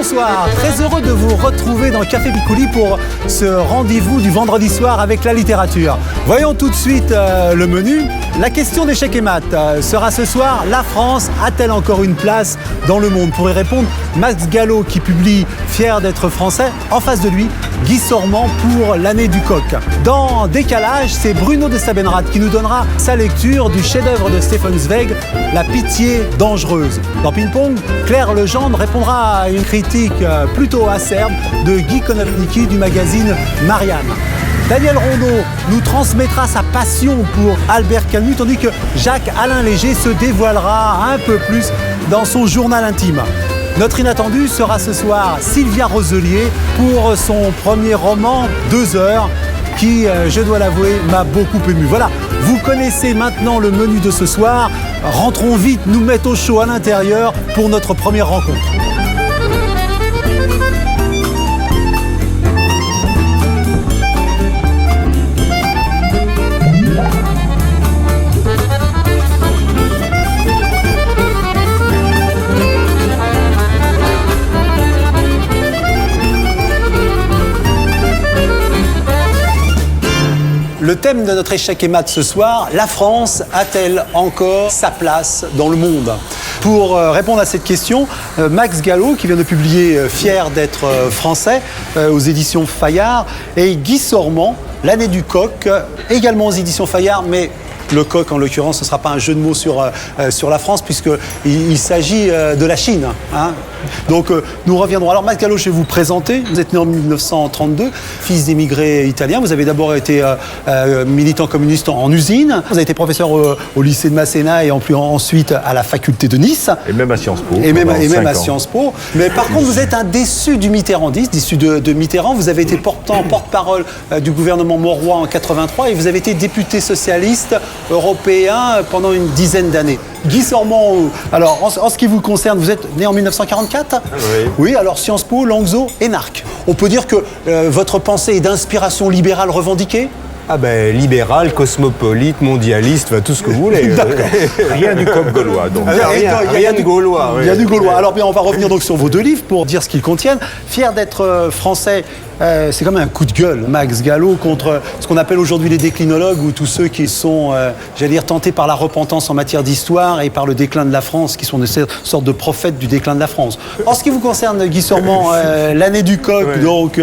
Bonsoir, très heureux de vous retrouver dans Café Picouli pour ce rendez-vous du vendredi soir avec la littérature. Voyons tout de suite le menu. La question d'échecs et maths sera ce soir: la France a-t-elle encore une place dans le monde? Pour y répondre, Max Gallo qui publie Fier d'être français. En face de lui, Guy Sormand pour l'année du coq. Dans Décalage, c'est Bruno de Sabenrath qui nous donnera sa lecture du chef-d'œuvre de Stefan Zweig, La pitié dangereuse. Dans Ping Pong, Claire Legendre répondra à une critique plutôt acerbe de Guy Konopnicki du magazine Marianne. Daniel Rondeau nous transmettra sa passion pour Albert Camus, tandis que Jacques-Alain Léger se dévoilera un peu plus dans son journal intime. Notre inattendu sera ce soir Sylvia Roselier pour son premier roman, 2 heures, qui, je dois l'avouer, m'a beaucoup ému. Voilà, vous connaissez maintenant le menu de ce soir. Rentrons vite, nous mettre au chaud à l'intérieur pour notre première rencontre. Le thème de notre échec et maths ce soir: la France a-t-elle encore sa place dans le monde? Pour répondre à cette question, Max Gallo, qui vient de publier Fier d'être français aux éditions Fayard, et Guy Sormand, L'année du coq, également aux éditions Fayard, mais le coq, en l'occurrence, ce ne sera pas un jeu de mots sur la France, puisqu'il s'agit de la Chine. Hein. Donc, nous reviendrons. Alors, Max Gallo, je vais vous présenter. Vous êtes né en 1932, fils d'émigrés italiens. Vous avez d'abord été militant communiste en usine. Vous avez été professeur au lycée de Masséna et ensuite à la faculté de Nice. Et même à Sciences Po. Et même à Sciences Po. Mais par contre, vous êtes un déçu du mitterrandisme, déçu de Mitterrand. Vous avez été porte-parole du gouvernement Mauroy en 83 et vous avez été député socialiste européen pendant une dizaine d'années. Guy Sormand, alors en ce qui vous concerne, vous êtes né en 1944 ? Oui. Oui, alors Sciences Po, Languedoc et NARC. On peut dire que votre pensée est d'inspiration libérale revendiquée ? Ah ben, libéral, cosmopolite, mondialiste, tout ce que vous voulez. Rien du coq gaulois, donc. Rien de gaulois. Il y a du gaulois. Alors bien, on va revenir donc sur vos 2 livres pour dire ce qu'ils contiennent. Fier d'être français, c'est quand même un coup de gueule, Max Gallo, contre ce qu'on appelle aujourd'hui les déclinologues, ou tous ceux qui sont, j'allais dire, tentés par la repentance en matière d'histoire et par le déclin de la France, qui sont des sortes de prophètes du déclin de la France. En ce qui vous concerne, Guy Sormand, L'année du coq, oui, donc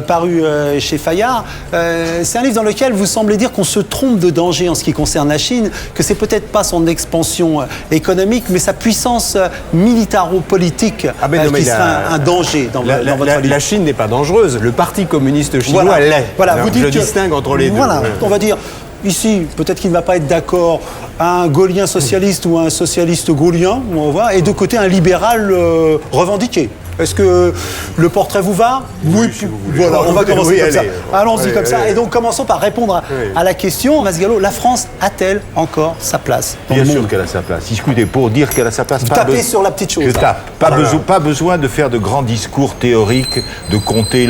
paru chez Fayard, c'est un livre dans lequel vous semblez dire qu'on se trompe de danger en ce qui concerne la Chine, que c'est peut-être pas son expansion économique, mais sa puissance militaro-politique qui sera un danger dans votre livre. La Chine n'est pas dangereuse. Le Parti communiste chinois l'est. Voilà, vous dites je distingue entre les deux. Voilà, on va dire, ici, peut-être qu'il ne va pas être d'accord un gaulien socialiste ou un socialiste gaulien, on va, et de côté un libéral revendiqué. Est-ce que le portrait vous va? Oui, si vous voulez. Voilà, on va commencer comme ça. Allons-y comme ça. Et donc, commençons par répondre à la question. Max Gallo, la France a-t-elle encore sa place dans le monde? Bien sûr qu'elle a sa place. Écoutez, pour dire qu'elle a sa place... Tapez sur la petite chose. Je tape. Pas besoin de faire de grands discours théoriques, de compter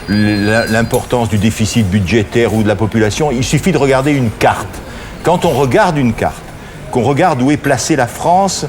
l'importance du déficit budgétaire ou de la population. Il suffit de regarder une carte. Quand on regarde une carte, qu'on regarde où est placée la France...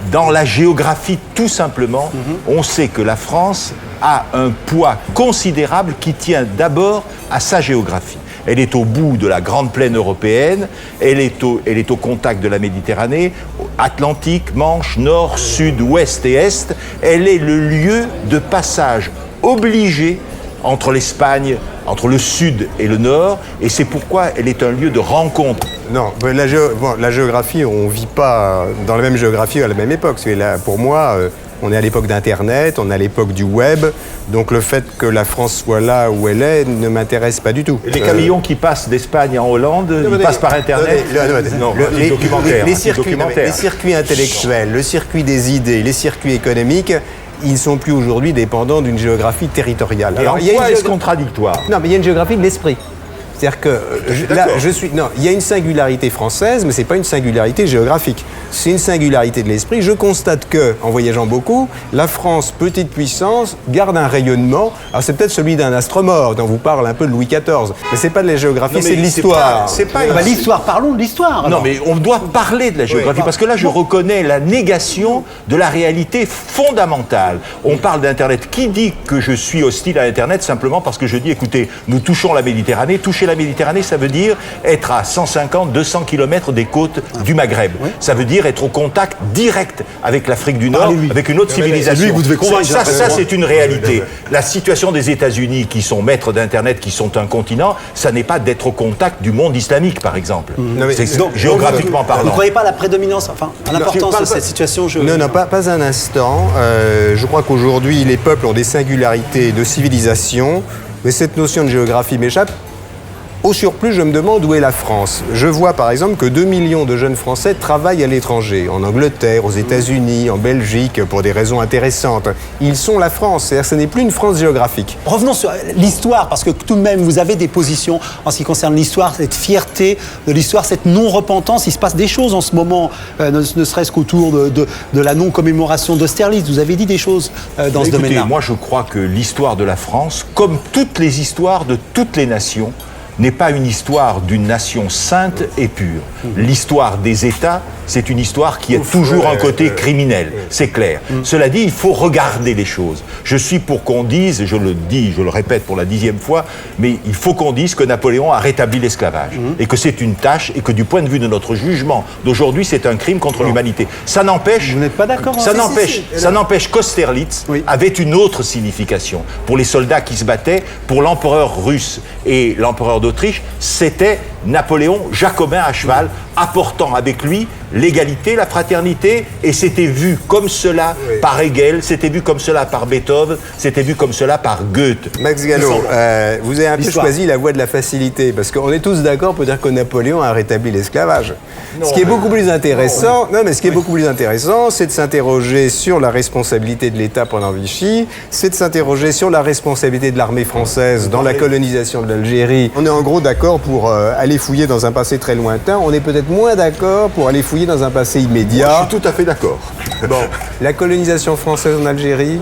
Dans la géographie, tout simplement, on sait que la France a un poids considérable qui tient d'abord à sa géographie. Elle est au bout de la grande plaine européenne, elle est au contact de la Méditerranée, Atlantique, Manche, Nord, Sud, Ouest et Est. Elle est le lieu de passage obligé entre l'Espagne, entre le Sud et le Nord, et c'est pourquoi elle est un lieu de rencontre. Non, la géographie, on ne vit pas dans la même géographie à la même époque. Parce que là, pour moi, on est à l'époque d'Internet, on est à l'époque du web, donc le fait que la France soit là où elle est ne m'intéresse pas du tout. Les camions qui passent d'Espagne en Hollande, ils passent par Internet. Les circuits intellectuels, le circuit des idées, les circuits économiques, ils ne sont plus aujourd'hui dépendants d'une géographie territoriale. Alors, pourquoi est-ce contradictoire? Non, mais il y a une géographie de l'esprit. C'est-à-dire que il y a une singularité française, mais c'est pas une singularité géographique. C'est une singularité de l'esprit. Je constate que, en voyageant beaucoup, la France, petite puissance, garde un rayonnement. Alors c'est peut-être celui d'un astre mort, dont vous parle un peu de Louis XIV, mais c'est pas de la géographie, c'est de l'histoire. C'est pas l'histoire. Parlons de l'histoire. Non, mais on doit parler de la géographie, parce que là, je reconnais la négation de la réalité fondamentale. On parle d'Internet. Qui dit que je suis hostile à Internet simplement parce que je dis, écoutez, nous touchons la Méditerranée. Toucher la Méditerranée, ça veut dire être à 150, 200 km des côtes du Maghreb. Ça veut dire être au contact direct avec l'Afrique du Nord, avec une autre civilisation. Lui, vous devez convaincre. Ça, c'est une réalité. La situation des États-Unis, qui sont maîtres d'Internet, qui sont un continent, ça n'est pas d'être au contact du monde islamique, par exemple. Géographiquement parlant. Vous ne croyez pas à la prédominance, enfin, à l'importance de cette situation Non, pas un instant. Je crois qu'aujourd'hui, les peuples ont des singularités de civilisation, mais cette notion de géographie m'échappe. Au surplus, je me demande où est la France. Je vois par exemple que 2 millions de jeunes Français travaillent à l'étranger, en Angleterre, aux États-Unis, en Belgique, pour des raisons intéressantes. Ils sont la France, c'est-à-dire que ce n'est plus une France géographique. Revenons sur l'histoire, parce que tout de même, vous avez des positions en ce qui concerne l'histoire, cette fierté de l'histoire, cette non-repentance. Il se passe des choses en ce moment, ne serait-ce qu'autour de la non-commémoration d'Austerlitz. Vous avez dit des choses dans ce domaine-là. Moi, je crois que l'histoire de la France, comme toutes les histoires de toutes les nations, n'est pas une histoire d'une nation sainte et pure. L'histoire des États, c'est une histoire qui a toujours un côté criminel, c'est clair. Cela dit, il faut regarder les choses. Je suis pour qu'on dise, je le répète pour la 10e fois, mais il faut qu'on dise que Napoléon a rétabli l'esclavage, et que c'est une tâche, et que du point de vue de notre jugement d'aujourd'hui, c'est un crime contre l'humanité. Ça n'empêche... Vous n'êtes pas d'accord? Ça n'empêche qu'Austerlitz avait une autre signification. Pour les soldats qui se battaient, pour l'empereur russe et l'empereur d'Autriche, c'était Napoléon jacobin à cheval, apportant avec lui l'égalité, la fraternité, et c'était vu comme cela par Hegel, c'était vu comme cela par Beethoven, c'était vu comme cela par Goethe. Max Gallo, vous avez un peu choisi la voie de la facilité, parce qu'on est tous d'accord pour dire que Napoléon a rétabli l'esclavage. Ce qui est beaucoup plus intéressant, c'est de s'interroger sur la responsabilité de l'État pendant Vichy, c'est de s'interroger sur la responsabilité de l'armée française dans la colonisation de l'Algérie. On est en gros d'accord pour aller fouiller dans un passé très lointain, on est peut-être moins d'accord pour aller fouiller dans un passé immédiat. Moi, je suis tout à fait d'accord. Bon, la colonisation française en Algérie,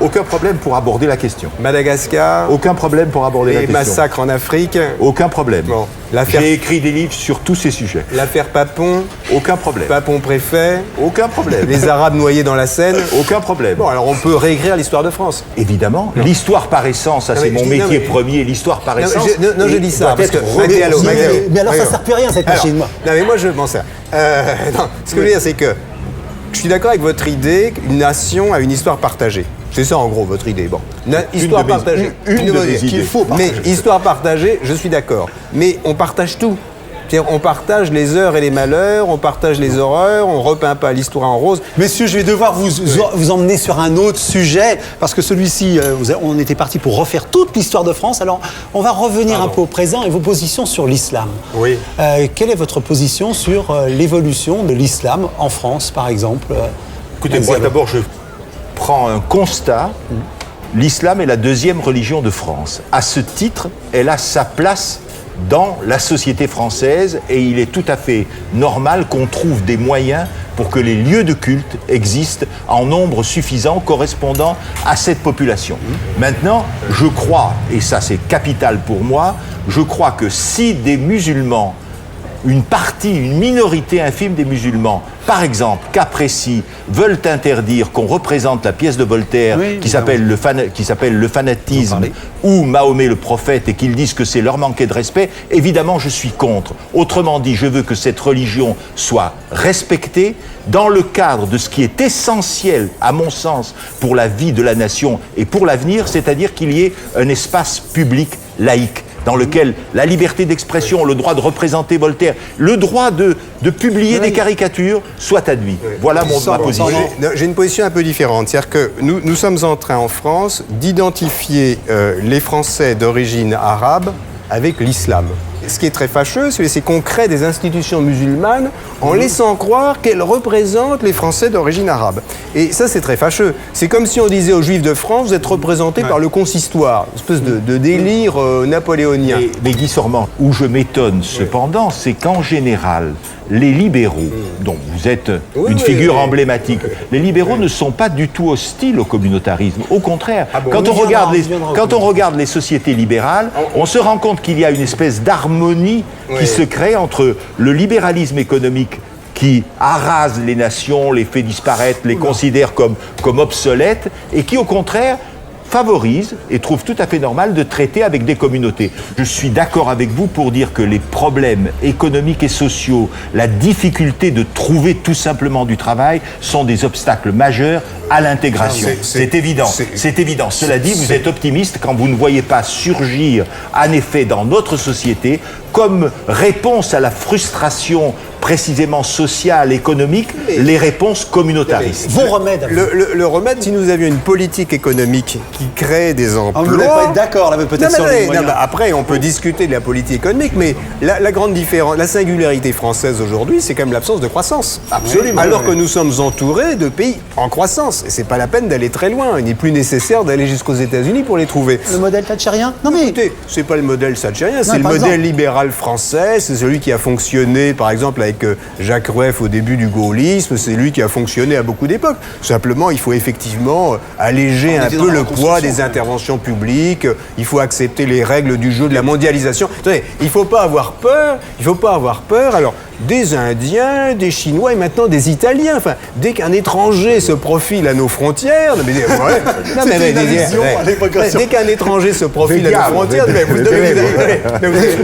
aucun problème pour aborder la question. Madagascar, aucun problème pour aborder la question. Les massacres en Afrique, aucun problème. Bon, j'ai écrit des livres sur tous ces sujets. L'affaire Papon, aucun problème. Papon préfet, aucun problème. Les Arabes noyés dans la Seine, aucun problème. Bon, alors on peut réécrire l'histoire de France. Évidemment. L'histoire par essence, ça c'est mon métier premier, l'histoire par essence. Je dis ça parce que mais alors ça ne sert plus à rien cette machine. Non, mais moi je m'en sers. Ce que je veux dire, c'est que je suis d'accord avec votre idée qu'une nation a une histoire partagée. C'est ça, en gros, votre idée. Bon, histoire partagée. Une de mes idées qu'il faut partager. Mais histoire partagée, je suis d'accord. Mais on partage tout. C'est-à-dire, on partage les heures et les malheurs, on partage les horreurs, on repeint pas l'histoire en rose. Messieurs, je vais devoir vous emmener sur un autre sujet, parce que celui-ci, on était parti pour refaire toute l'histoire de France. Alors, on va revenir un peu au présent et vos positions sur l'islam. Oui. Quelle est votre position sur l'évolution de l'islam en France, par exemple? Écoutez, moi, d'abord, je prends un constat. L'islam est la deuxième religion de France. À ce titre, elle a sa place dans la société française et il est tout à fait normal qu'on trouve des moyens pour que les lieux de culte existent en nombre suffisant correspondant à cette population. Maintenant, je crois, et ça c'est capital pour moi, je crois que si des musulmans, une minorité infime des musulmans, par exemple, cas précis, veulent interdire qu'on représente la pièce de Voltaire qui s'appelle le fanatisme ou Mahomet le prophète et qu'ils disent que c'est leur manquer de respect, évidemment je suis contre. Autrement dit, je veux que cette religion soit respectée dans le cadre de ce qui est essentiel, à mon sens, pour la vie de la nation et pour l'avenir, c'est-à-dire qu'il y ait un espace public laïque, dans lequel la liberté d'expression, le droit de représenter Voltaire, le droit de publier des caricatures soit admis. Voilà ma position. J'ai une position un peu différente. C'est-à-dire que nous sommes en train, en France, d'identifier les Français d'origine arabe avec l'islam. ce qui est très fâcheux, c'est qu'on crée des institutions musulmanes en laissant croire qu'elles représentent les Français d'origine arabe. Et ça, c'est très fâcheux. C'est comme si on disait aux Juifs de France, vous êtes représentés par le consistoire, une espèce de délire napoléonien. Mais Guy Sormand, où je m'étonne cependant, c'est qu'en général, les libéraux, dont vous êtes une figure emblématique, les libéraux ne sont pas du tout hostiles au communautarisme. Au contraire, quand on regarde les sociétés libérales, on se rend compte qu'il y a une espèce d'harmonie qui se crée entre le libéralisme économique qui arrase les nations, les fait disparaître, les considère comme obsolètes, et qui, au contraire, favorise et trouve tout à fait normal de traiter avec des communautés. Je suis d'accord avec vous pour dire que les problèmes économiques et sociaux, la difficulté de trouver tout simplement du travail sont des obstacles majeurs à l'intégration. C'est évident. C'est évident. Cela dit, vous êtes optimiste quand vous ne voyez pas surgir, en effet, dans notre société, comme réponse à la frustration précisément sociale, économique, les réponses communautaristes. Vos remèdes. Le remède, si nous avions une politique économique qui crée des emplois... Vous n'allez pas être d'accord, là, peut-être sur les moyens. Après, on peut discuter de la politique économique, mais la grande différence, la singularité française aujourd'hui, c'est quand même l'absence de croissance. Absolument. Alors que nous sommes entourés de pays en croissance. Et c'est pas la peine d'aller très loin. Il n'est plus nécessaire d'aller jusqu'aux États-Unis pour les trouver. Le modèle thatchérien? Non mais... Écoutez, c'est pas le modèle thatchérien, c'est le modèle libéral français. C'est celui qui a fonctionné, par exemple, avec Jacques Rueff au début du gaullisme. C'est lui qui a fonctionné à beaucoup d'époques. Simplement, il faut effectivement alléger un peu le poids des interventions publiques. Il faut accepter les règles du jeu de la mondialisation. Attendez, il ne faut pas avoir peur. Il faut pas avoir peur. Alors, des Indiens, des Chinois et maintenant des Italiens. Enfin, dès qu'un étranger se profile à nos frontières, dès qu'un étranger se profile à nos frontières, vous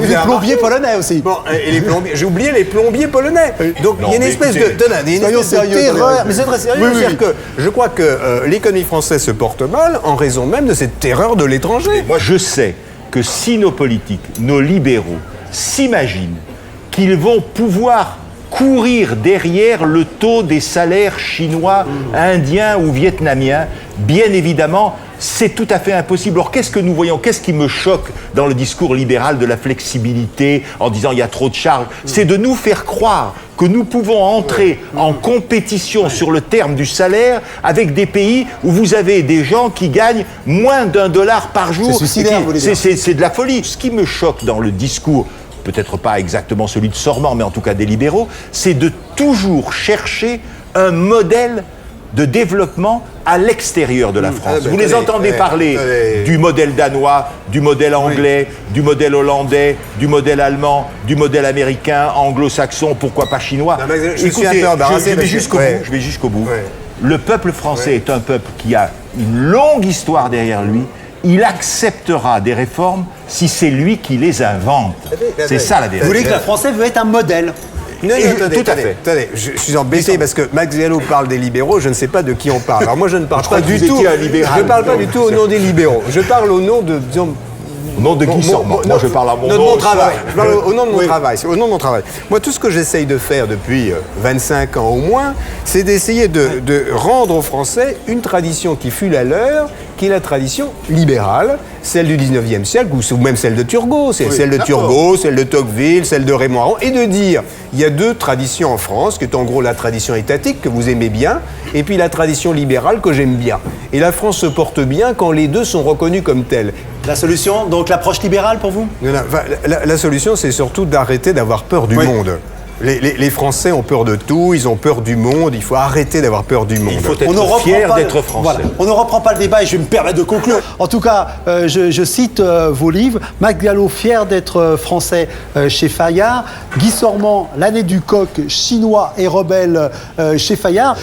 les plombiers polonais aussi. Bon, et les plombiers, j'ai oublié les plombiers polonais. Donc il y a une espèce de terreur. Mais c'est très sérieux. C'est-à-dire que je crois que l'économie française se porte mal en raison même de cette terreur de l'étranger. Moi, je sais que si nos politiques, nos libéraux, s'imaginent qu'ils vont pouvoir courir derrière le taux des salaires chinois, indiens ou vietnamiens, bien évidemment, c'est tout à fait impossible. Alors qu'est-ce que nous voyons? Qu'est-ce qui me choque dans le discours libéral de la flexibilité, en disant il y a trop de charges? C'est de nous faire croire que nous pouvons entrer en compétition sur le terme du salaire avec des pays où vous avez des gens qui gagnent moins $1 par jour. C'est suicidaire, vous voulez dire. C'est de la folie. Ce qui me choque dans le discours, peut-être pas exactement celui de Sormand, mais en tout cas des libéraux, c'est de toujours chercher un modèle de développement à l'extérieur de la France. Vous les entendez parler du modèle danois, du modèle anglais, du modèle hollandais, du modèle allemand, du modèle américain, anglo-saxon, pourquoi pas chinois. Non, je suis un peu embarrassé. Je vais jusqu'au bout. Le peuple français est un peuple qui a une longue histoire derrière lui. Il acceptera des réformes si c'est lui qui les invente. C'est ça la vérité. Vous voulez que la Française veut être un modèle? Non, attendez, je suis embêté parce que Max Gallo parle des libéraux, je ne sais pas de qui on parle. Alors moi je ne parle pas du tout. Je ne parle pas du tout au nom des libéraux. Je parle au nom de, disons, au nom de Guy Sormand. Moi, je parle à mon nom. Mon travail. Je parle au nom de mon travail. Au nom de mon travail. Moi, tout ce que j'essaye de faire depuis 25 ans au moins, c'est d'essayer de rendre aux Français une tradition qui fut la leur, qui est la tradition libérale, celle du 19e siècle, ou même celle de Turgot, celle de Turgot, celle de Tocqueville, celle de Raymond Aron, et de dire, il y a deux traditions en France, qui est en gros la tradition étatique, que vous aimez bien, et puis la tradition libérale, que j'aime bien. Et la France se porte bien quand les deux sont reconnus comme tels. La solution, donc l'approche libérale pour vous? La solution, c'est surtout d'arrêter d'avoir peur du monde. Les Français ont peur de tout, ils ont peur du monde, il faut arrêter d'avoir peur du monde. Il faut être fier d'être français. Voilà. On ne reprend pas le débat et je vais me permettre de conclure. En tout cas, je cite vos livres. Max Gallo, fier d'être français chez Fayard. Guy Sormand, l'année du coq, chinois et rebelle chez Fayard.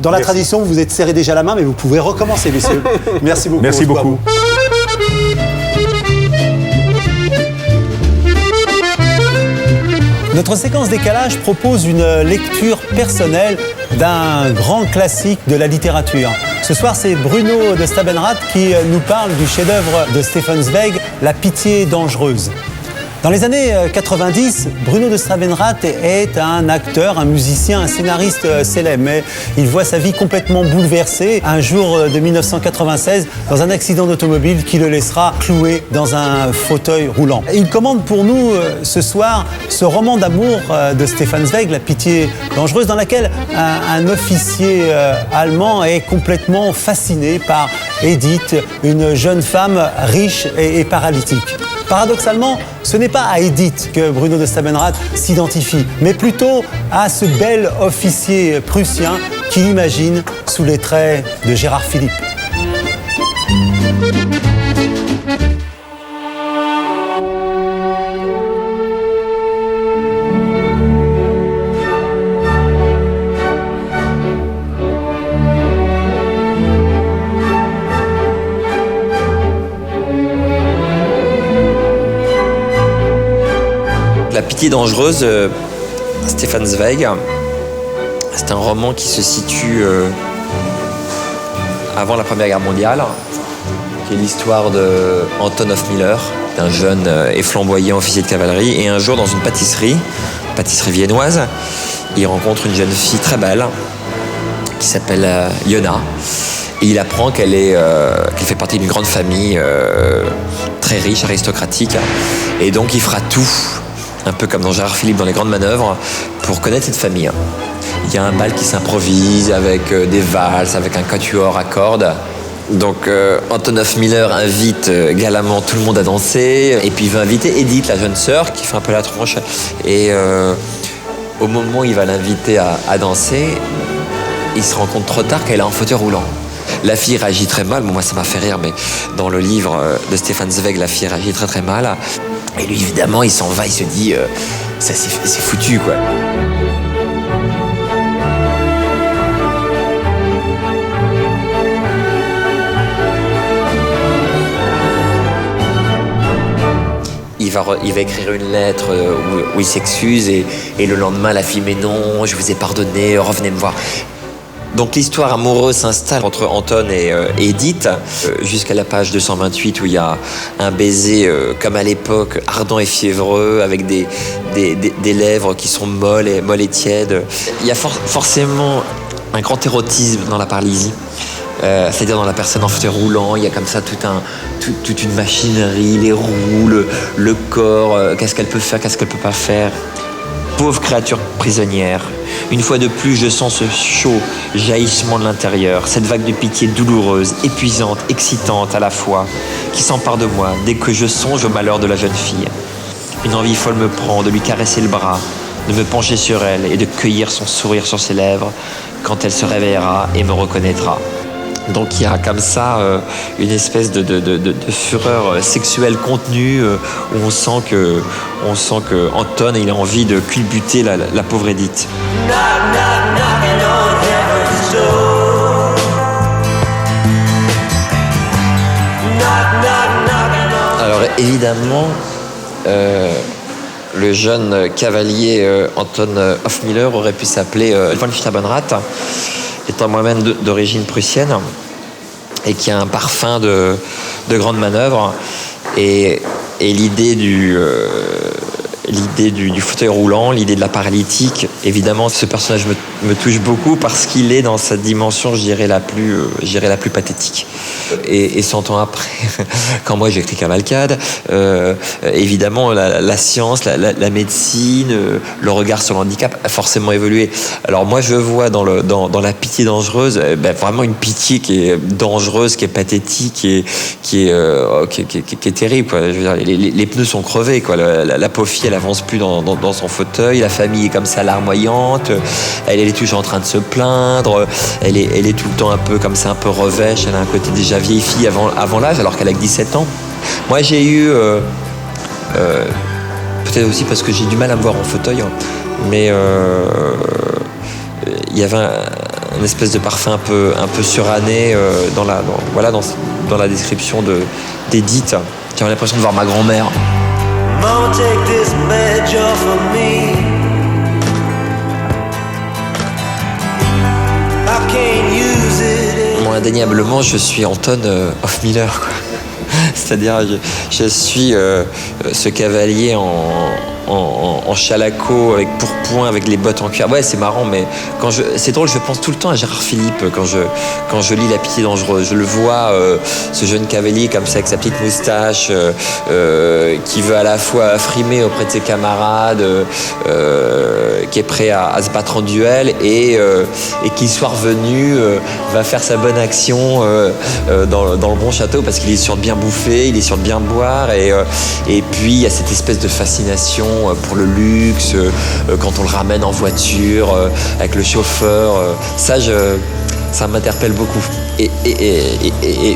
Dans la tradition, vous êtes serré déjà la main, mais vous pouvez recommencer, messieurs. Merci beaucoup. Merci beaucoup. Notre séquence décalage propose une lecture personnelle d'un grand classique de la littérature. Ce soir, c'est Bruno de Stabenrath qui nous parle du chef-d'œuvre de Stefan Zweig, La pitié dangereuse. Dans les années 90, Bruno de Stravenrath est un acteur, un musicien, un scénariste célèbre, mais il voit sa vie complètement bouleversée un jour de 1996 dans un accident d'automobile qui le laissera cloué dans un fauteuil roulant. Il commande pour nous ce soir ce roman d'amour de Stefan Zweig, La pitié dangereuse, dans laquelle un officier allemand est complètement fasciné par Edith, une jeune femme riche et paralytique. Paradoxalement, ce n'est pas à Edith que Bruno de Stravenrath s'identifie, mais plutôt à ce bel officier prussien qu'il imagine sous les traits de Gérard Philipe. La pitié dangereuse, Stefan Zweig, c'est un roman qui se situe avant la Première Guerre mondiale, qui est l'histoire de Anton Hofmüller, d'un jeune et flamboyant officier de cavalerie. Et un jour, dans une pâtisserie viennoise, il rencontre une jeune fille très belle qui s'appelle Yona. Et il apprend qu'elle fait partie d'une grande famille très riche, aristocratique. Et donc, il fera tout, un peu comme dans Gérard Philipe dans Les Grandes Manœuvres, pour connaître cette famille. Il y a un bal qui s'improvise avec des valses, avec un quatuor à cordes. Donc Anton Hofmüller invite galamment tout le monde à danser, et puis il va inviter Edith, la jeune sœur, qui fait un peu la tronche. Et au moment où il va l'inviter à danser, il se rend compte trop tard qu'elle est en fauteuil roulant. La fille réagit très mal, bon, moi ça m'a fait rire, mais dans le livre de Stefan Zweig, la fille réagit très très mal. Et lui, évidemment, il s'en va, il se dit, ça c'est foutu, quoi. Il va écrire une lettre où il s'excuse, et le lendemain, la fille, mais non, je vous ai pardonné, revenez me voir. Donc l'histoire amoureuse s'installe entre Anton et Edith, jusqu'à la page 228 où il y a un baiser comme à l'époque, ardent et fiévreux, avec des lèvres qui sont molles et tièdes. Il y a forcément un grand érotisme dans la paralysie, c'est-à-dire dans la personne en fauteuil roulant. Il y a comme ça toute une machinerie, les roues, le corps, qu'est-ce qu'elle peut faire, qu'est-ce qu'elle peut pas faire. Pauvre créature prisonnière. Une fois de plus, je sens ce chaud jaillissement de l'intérieur, cette vague de pitié douloureuse, épuisante, excitante à la fois, qui s'empare de moi dès que je songe au malheur de la jeune fille. Une envie folle me prend de lui caresser le bras, de me pencher sur elle et de cueillir son sourire sur ses lèvres quand elle se réveillera et me reconnaîtra. Donc il y a comme ça une espèce de fureur sexuelle contenue où on sent que Anton, il a envie de culbuter la pauvre Edith. Alors évidemment, le jeune cavalier Anton Hofmüller aurait pu s'appeler von Stravenrath, étant moi-même d'origine prussienne, et qui a un parfum de grande manœuvre. Et l'idée du fauteuil roulant, l'idée de la paralytique, évidemment, ce personnage me touche beaucoup parce qu'il est dans sa dimension, je dirais, la plus pathétique. Et 100 ans après, quand moi j'ai écrit Cavalcade, évidemment, la science, la médecine, le regard sur le handicap a forcément évolué. Alors moi, je vois dans la pitié dangereuse, vraiment une pitié qui est dangereuse, qui est pathétique, qui est terrible, quoi. Je veux dire, les pneus sont crevés, quoi. La pauvre fille, elle avance plus dans son fauteuil, la famille est comme ça larmoyante, elle est toujours en train de se plaindre, elle est tout le temps un peu comme ça, un peu revêche, elle a un côté déjà vieille fille avant l'âge, alors qu'elle a que 17 ans. Moi j'ai eu, peut-être aussi parce que j'ai du mal à me voir en fauteuil, mais il y avait une espèce de parfum un peu suranné dans la description d'Edith. J'avais l'impression de voir ma grand-mère. Mama, take this badge off of me. I can't use it. Moi, indéniablement, je suis Anton Hofmüller, quoi. C'est-à-dire, je suis ce cavalier en chalaco avec pourpoint, avec les bottes en cuir. Ouais, c'est marrant, mais c'est drôle, je pense tout le temps à Gérard Philippe quand je lis La Pitié dangereuse. Je le vois, ce jeune cavalier comme ça, avec sa petite moustache, qui veut à la fois frimer auprès de ses camarades, qui est prêt à se battre en duel et qui, soir venu, va faire sa bonne action dans le bon château parce qu'il est sûr de bien bouffer, il est sûr de bien boire et puis il y a cette espèce de fascination pour le luxe, quand on le ramène en voiture, avec le chauffeur. Ça m'interpelle beaucoup. Et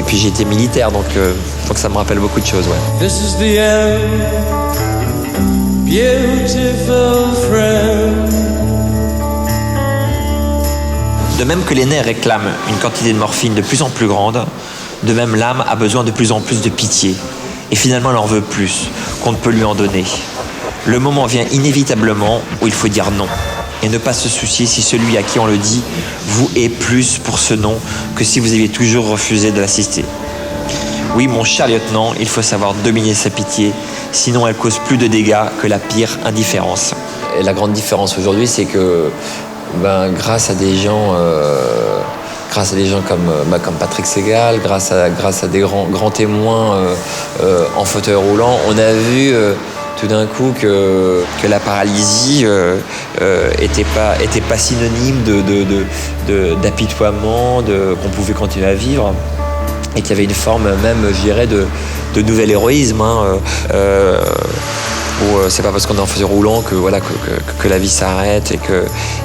puis j'ai été militaire, donc ça me rappelle beaucoup de choses. Ouais. This is the end, beautiful friend. De même que les nerfs réclament une quantité de morphine de plus en plus grande, de même l'âme a besoin de plus en plus de pitié. Et finalement, elle en veut plus qu'on ne peut lui en donner. Le moment vient inévitablement où il faut dire non et ne pas se soucier si celui à qui on le dit vous hait plus pour ce non que si vous aviez toujours refusé de l'assister. Oui, mon cher lieutenant, il faut savoir dominer sa pitié, sinon elle cause plus de dégâts que la pire indifférence. Et la grande différence aujourd'hui, c'est que grâce à des gens comme Patrick Segal, grâce à des grands témoins en fauteuil roulant, on a vu tout d'un coup que la paralysie était pas synonyme d'apitoiement, qu'on pouvait continuer à vivre, et qu'il y avait une forme même, je dirais, de nouvel héroïsme. Où c'est pas parce qu'on est en fauteuil roulant que la vie s'arrête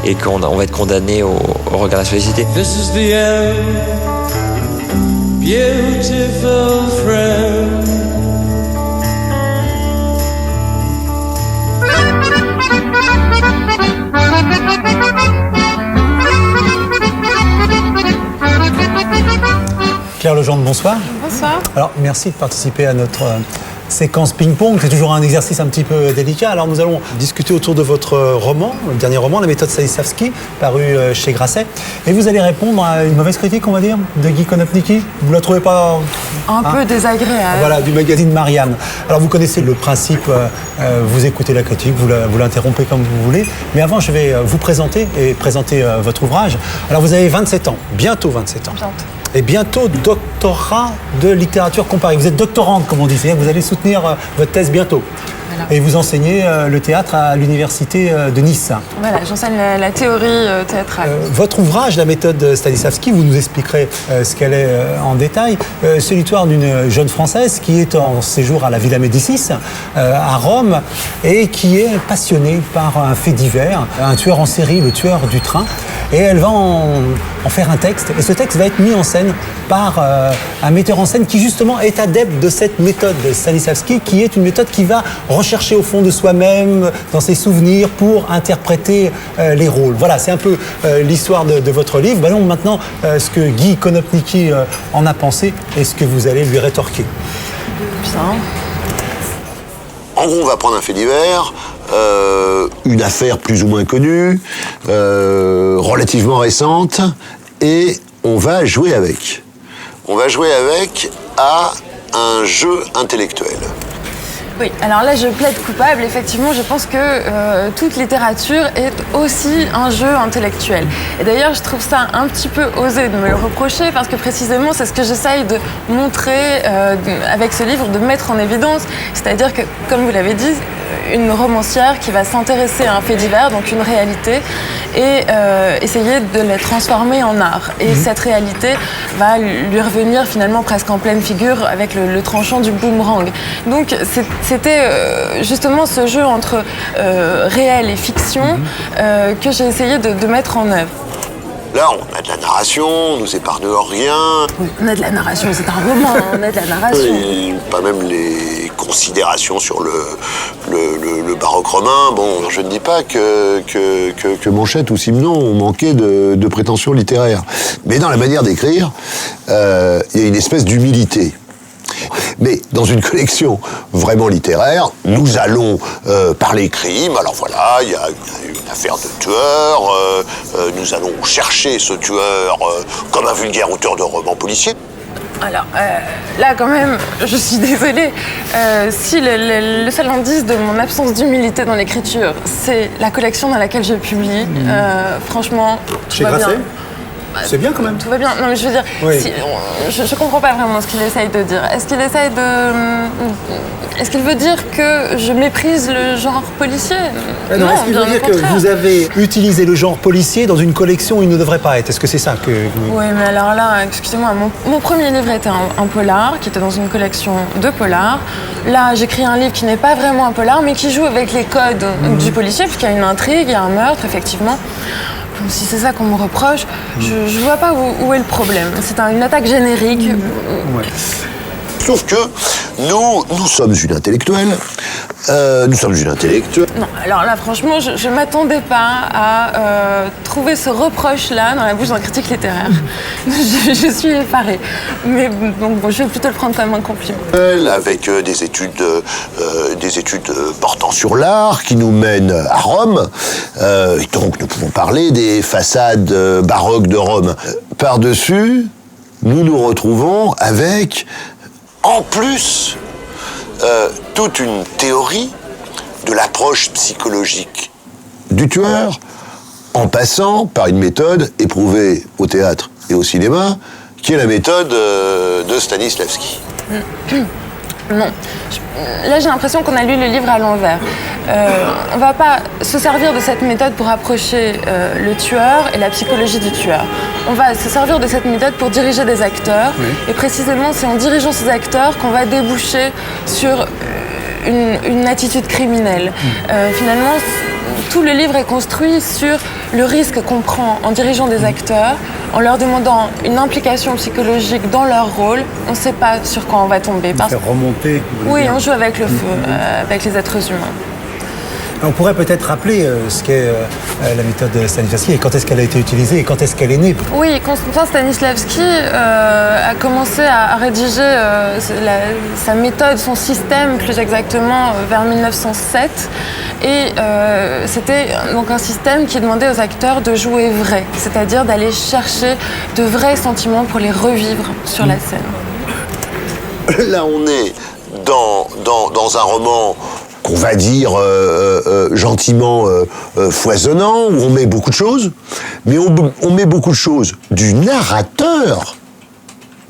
et qu'on va être condamné au regard de la société. This is the end, beautiful friend. Claire Legendre, bonsoir. Bonsoir. Alors, merci de participer à notre séquence ping-pong. C'est toujours un exercice un petit peu délicat. Alors, nous allons discuter autour de votre roman, le dernier roman, La méthode Stanislavski, paru chez Grasset. Et vous allez répondre à une mauvaise critique, on va dire, de Guy Konopnicki. Vous la trouvez pas... Un peu désagréable. Voilà, du magazine Marianne. Alors, vous connaissez le principe, vous écoutez la critique, vous l'interrompez comme vous voulez. Mais avant, je vais vous présenter et présenter votre ouvrage. Alors, vous avez 27 ans, bientôt 27 ans. Bientôt. Et bientôt doctorat de littérature comparée. Vous êtes doctorante, comme on dit, vous allez soutenir votre thèse bientôt. Voilà. Et vous enseignez le théâtre à l'université de Nice. Voilà, j'enseigne la théorie théâtrale. Votre ouvrage, La méthode Stanislavski, vous nous expliquerez ce qu'elle est en détail. C'est l'histoire d'une jeune Française qui est en séjour à la Villa Médicis, à Rome, et qui est passionnée par un fait divers, un tueur en série, le tueur du train. Et elle va en faire un texte. Et ce texte va être mis en scène par un metteur en scène qui justement est adepte de cette méthode de Stanislavski, qui est une méthode qui va rechercher au fond de soi-même, dans ses souvenirs, pour interpréter les rôles. Voilà, c'est un peu l'histoire de votre livre. Voyons maintenant ce que Guy Konopnicki en a pensé et ce que vous allez lui rétorquer. Bien. En gros, on va prendre un fait divers, une affaire plus ou moins connue, relativement récente, et on va jouer avec. On va jouer avec à un jeu intellectuel. Oui, alors là, je plaide coupable. Effectivement, je pense que toute littérature est aussi un jeu intellectuel. Et d'ailleurs, je trouve ça un petit peu osé de me le reprocher parce que précisément, c'est ce que j'essaye de montrer avec ce livre, de mettre en évidence. C'est-à-dire que, comme vous l'avez dit, une romancière qui va s'intéresser à un fait divers, donc une réalité, et essayer de la transformer en art. Et cette réalité va lui revenir finalement presque en pleine figure avec le tranchant du boomerang. Donc c'était justement ce jeu entre réel et fiction que j'ai essayé de mettre en œuvre. Là, on a de la narration, on nous épargne rien. Oui, on a de la narration, c'est un roman, on a de la narration. Et pas même les considérations sur le baroque romain. Bon, je ne dis pas que Manchette ou Simenon ont manqué de prétention littéraire. Mais dans la manière d'écrire, il y a une espèce d'humilité. Mais dans une collection vraiment littéraire, nous allons parler crime. Alors voilà, il y a une affaire de tueur. Nous allons chercher ce tueur comme un vulgaire auteur de romans policiers. Alors, là, quand même, je suis désolée. Si le seul indice de mon absence d'humilité dans l'écriture, c'est la collection dans laquelle je publie, franchement, tout va bien. C'est bien quand même. Tout va bien. Non, mais je veux dire, oui. Je comprends pas vraiment ce qu'il essaye de dire. Est-ce qu'il veut dire que je méprise le genre policier? Non, est-ce qu'il veut dire que vous avez utilisé le genre policier dans une collection où il ne devrait pas être? Est-ce que c'est ça que... Oui, mais alors là, excusez-moi, mon premier livre était un polar, qui était dans une collection de polars. Là, j'écris un livre qui n'est pas vraiment un polar, mais qui joue avec les codes du policier, puisqu'il y a une intrigue, il y a un meurtre, effectivement. Si c'est ça qu'on me reproche, je vois pas où est le problème. C'est une attaque générique. Ouais. Sauf que nous sommes une intellectuelle. Non, alors là, franchement, je m'attendais pas à trouver ce reproche-là dans la bouche d'un critique littéraire. Je suis effarée. Mais donc, bon, je vais plutôt le prendre comme un compliment. Avec des études portant sur l'art qui nous mènent à Rome. Et donc, nous pouvons parler des façades baroques de Rome. Par-dessus, nous nous retrouvons avec, en plus, toute une théorie de l'approche psychologique du tueur, en passant par une méthode éprouvée au théâtre et au cinéma, qui est la méthode de Stanislavski. Non. Là, j'ai l'impression qu'on a lu le livre à l'envers. On ne va pas se servir de cette méthode pour approcher le tueur et la psychologie du tueur. On va se servir de cette méthode pour diriger des acteurs. Oui. Et précisément, c'est en dirigeant ces acteurs qu'on va déboucher sur une attitude criminelle. Finalement, tout le livre est construit sur le risque qu'on prend en dirigeant des acteurs, en leur demandant une implication psychologique dans leur rôle. On ne sait pas sur quoi on va tomber. Faire remonter. Oui, on joue avec le feu, avec les êtres humains. On pourrait peut-être rappeler ce qu'est la méthode de Stanislavski et quand est-ce qu'elle a été utilisée et quand est-ce qu'elle est née. Oui, Constantin Stanislavski a commencé à rédiger sa méthode, son système plus exactement, vers 1907. Et c'était donc un système qui demandait aux acteurs de jouer vrai, c'est-à-dire d'aller chercher de vrais sentiments pour les revivre sur la scène. Là, on est dans un roman qu'on va dire gentiment foisonnant, où on met beaucoup de choses, mais on met beaucoup de choses du narrateur,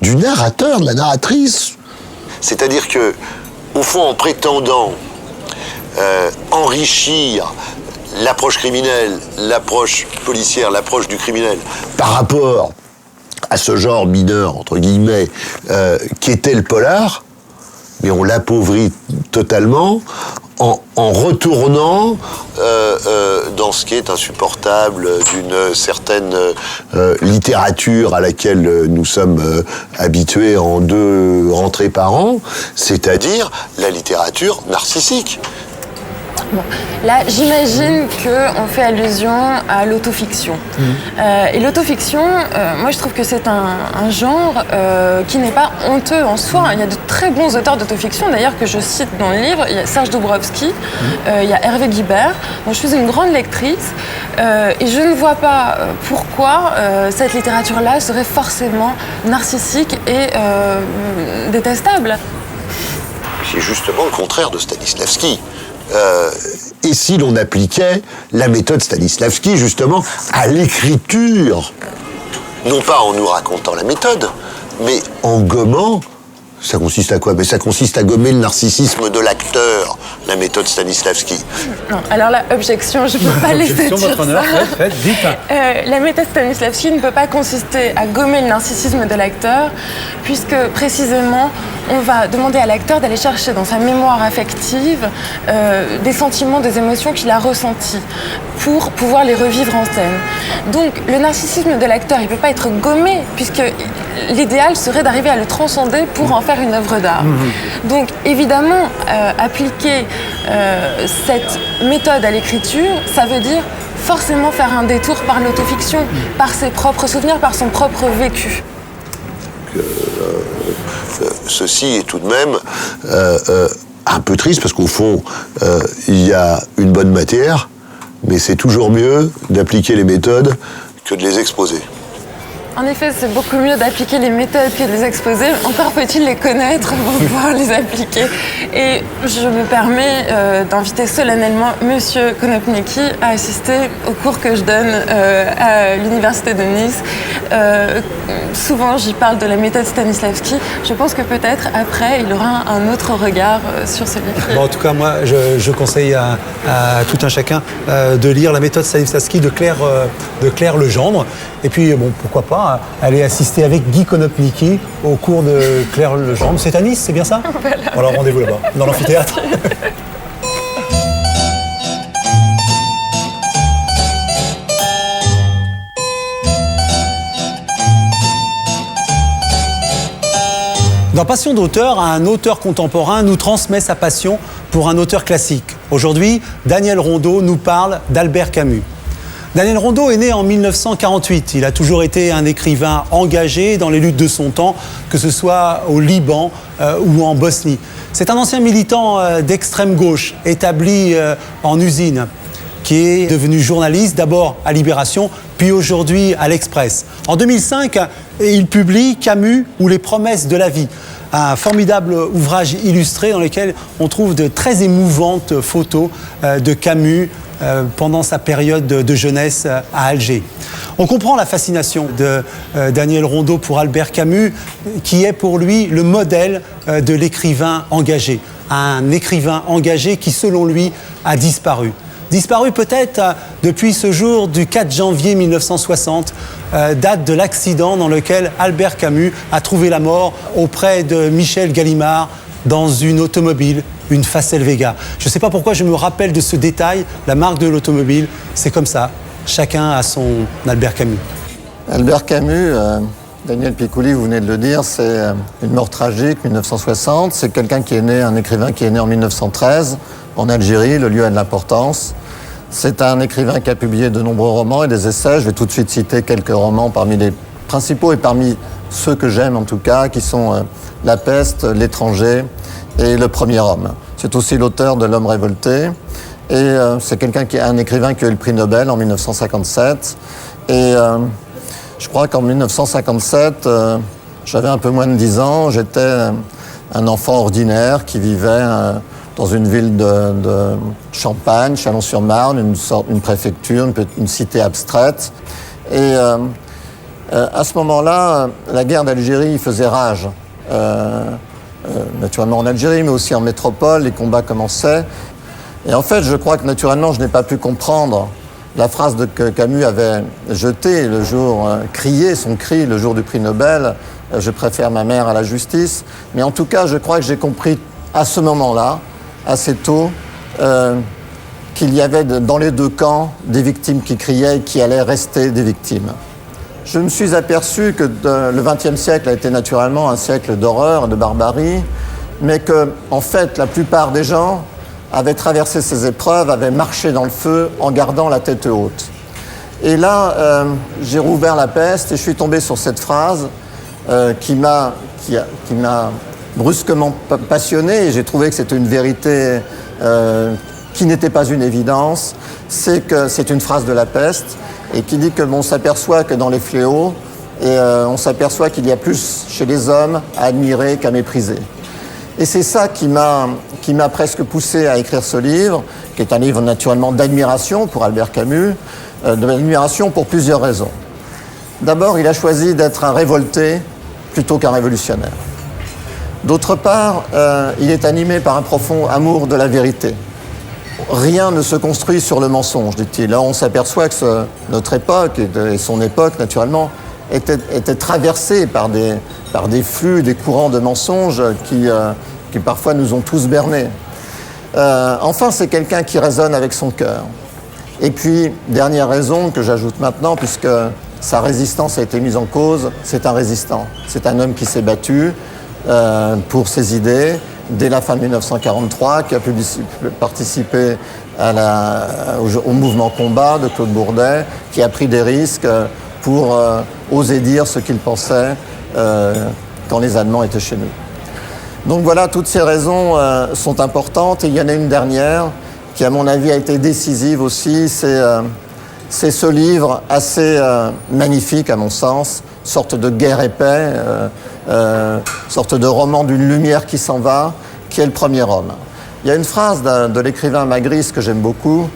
de la narratrice. C'est-à-dire que, au fond, en prétendant enrichir l'approche criminelle, l'approche policière, l'approche du criminel, par rapport à ce genre mineur, entre guillemets, qu'était le polar, mais on l'appauvrit totalement en retournant dans ce qui est insupportable d'une certaine littérature à laquelle nous sommes habitués en 2 rentrées par an, c'est-à-dire la littérature narcissique. Bon. Là, j'imagine qu'on fait allusion à l'autofiction. Et l'autofiction, moi je trouve que c'est un genre qui n'est pas honteux en soi. Il y a de très bons auteurs d'autofiction, d'ailleurs, que je cite dans le livre. Il y a Serge Doubrovski, il y a Hervé Guibert. Donc, je suis une grande lectrice et je ne vois pas pourquoi cette littérature-là serait forcément narcissique et détestable. C'est justement le contraire de Stanislavski. Et si l'on appliquait la méthode Stanislavski, justement, à l'écriture, non pas en nous racontant la méthode, mais en gommant, ça consiste à quoi? Mais ça consiste à gommer le narcissisme de l'acteur, la méthode Stanislavski. Non, alors là, objection, je ne peux pas laisser dire votre honneur, ça. faites, dites. La méthode Stanislavski ne peut pas consister à gommer le narcissisme de l'acteur, puisque précisément, on va demander à l'acteur d'aller chercher dans sa mémoire affective des sentiments, des émotions qu'il a ressentis pour pouvoir les revivre en scène. Donc, le narcissisme de l'acteur, il ne peut pas être gommé, puisque l'idéal serait d'arriver à le transcender pour en faire une œuvre d'art. Donc, évidemment, appliquer cette méthode à l'écriture, ça veut dire forcément faire un détour par l'autofiction, par ses propres souvenirs, par son propre vécu. Ceci est tout de même un peu triste parce qu'au fond, il y a une bonne matière, mais c'est toujours mieux d'appliquer les méthodes que de les exposer. En effet, c'est beaucoup mieux d'appliquer les méthodes que de les exposer. Encore faut-il les connaître pour pouvoir les appliquer. Et je me permets d'inviter solennellement Monsieur Konopnicki à assister au cours que je donne à l'Université de Nice. Souvent, j'y parle de la méthode Stanislavski. Je pense que peut-être après, il aura un autre regard sur ce livre. Bon, en tout cas, moi, je conseille à tout un chacun de lire la méthode Stanislavski de Claire Legendre. Et puis, bon, pourquoi pas aller assister avec Guy Konopnicki au cours de Claire Legendre. C'est à Nice, c'est bien ça? Voilà. Alors, rendez-vous là-bas, dans l'amphithéâtre. Dans Passion d'auteur, un auteur contemporain nous transmet sa passion pour un auteur classique. Aujourd'hui, Daniel Rondeau nous parle d'Albert Camus. Daniel Rondeau est né en 1948. Il a toujours été un écrivain engagé dans les luttes de son temps, que ce soit au Liban ou en Bosnie. C'est un ancien militant d'extrême gauche, établi en usine, qui est devenu journaliste, d'abord à Libération, puis aujourd'hui à l'Express. En 2005, il publie Camus ou Les promesses de la vie, un formidable ouvrage illustré dans lequel on trouve de très émouvantes photos de Camus pendant sa période de jeunesse à Alger. On comprend la fascination de Daniel Rondeau pour Albert Camus, qui est pour lui le modèle de l'écrivain engagé. Un écrivain engagé qui, selon lui, a disparu. Disparu peut-être depuis ce jour du 4 janvier 1960, date de l'accident dans lequel Albert Camus a trouvé la mort auprès de Michel Gallimard dans une automobile, une Facel Vega. Je ne sais pas pourquoi je me rappelle de ce détail, la marque de l'automobile, c'est comme ça, chacun a son Albert Camus. Albert Camus, Daniel Piccoli, vous venez de le dire, c'est une mort tragique, 1960. C'est quelqu'un qui est né, un écrivain qui est né en 1913, en Algérie, le lieu a de l'importance. C'est un écrivain qui a publié de nombreux romans et des essais. Je vais tout de suite citer quelques romans parmi les principaux et parmi ceux que j'aime en tout cas, qui sont La peste, L'étranger et Le premier homme. C'est aussi l'auteur de L'homme révolté. Et c'est quelqu'un qui est un écrivain qui a eu le prix Nobel en 1957. Et je crois qu'en 1957, j'avais un peu moins de 10 ans. J'étais un enfant ordinaire qui vivait dans une ville de Champagne, Chalon-sur-Marne, une préfecture, une cité abstraite. Et à ce moment-là, la guerre d'Algérie faisait rage. Naturellement en Algérie, mais aussi en métropole, les combats commençaient. Et en fait, je crois que naturellement, je n'ai pas pu comprendre la phrase que Camus avait jetée le jour, crié son cri le jour du prix Nobel, « Je préfère ma mère à la justice ». Mais en tout cas, je crois que j'ai compris à ce moment-là, assez tôt, qu'il y avait dans les deux camps des victimes qui criaient et qui allaient rester des victimes. Je me suis aperçu que le XXe siècle a été naturellement un siècle d'horreur, de barbarie, mais que, en fait, la plupart des gens avaient traversé ces épreuves, avaient marché dans le feu en gardant la tête haute. Et là, j'ai rouvert La peste et je suis tombé sur cette phrase qui m'a brusquement passionné, et j'ai trouvé que c'était une vérité qui n'était pas une évidence. C'est que c'est une phrase de La peste, et qui dit que on s'aperçoit que dans les fléaux, on s'aperçoit qu'il y a plus chez les hommes à admirer qu'à mépriser. Et c'est ça qui m'a presque poussé à écrire ce livre, qui est un livre naturellement d'admiration pour Albert Camus, de l'admiration pour plusieurs raisons. D'abord, il a choisi d'être un révolté plutôt qu'un révolutionnaire. D'autre part, il est animé par un profond amour de la vérité. Rien ne se construit sur le mensonge, dit-il. Là, on s'aperçoit que notre époque, et son époque, naturellement, était traversée par des flux, des courants de mensonges qui parfois nous ont tous bernés. Enfin, c'est quelqu'un qui raisonne avec son cœur. Et puis, dernière raison que j'ajoute maintenant, puisque sa résistance a été mise en cause, c'est un résistant. C'est un homme qui s'est battu pour ses idées, dès la fin de 1943, qui a participé au mouvement combat de Claude Bourdet, qui a pris des risques pour oser dire ce qu'il pensait quand les Allemands étaient chez nous. Donc voilà, toutes ces raisons sont importantes. Et il y en a une dernière qui, à mon avis, a été décisive aussi. C'est ce livre assez magnifique, à mon sens, sorte de guerre et paix, sorte de roman d'une lumière qui s'en va, qui est le premier homme. Il y a une phrase de l'écrivain Magritte que j'aime beaucoup,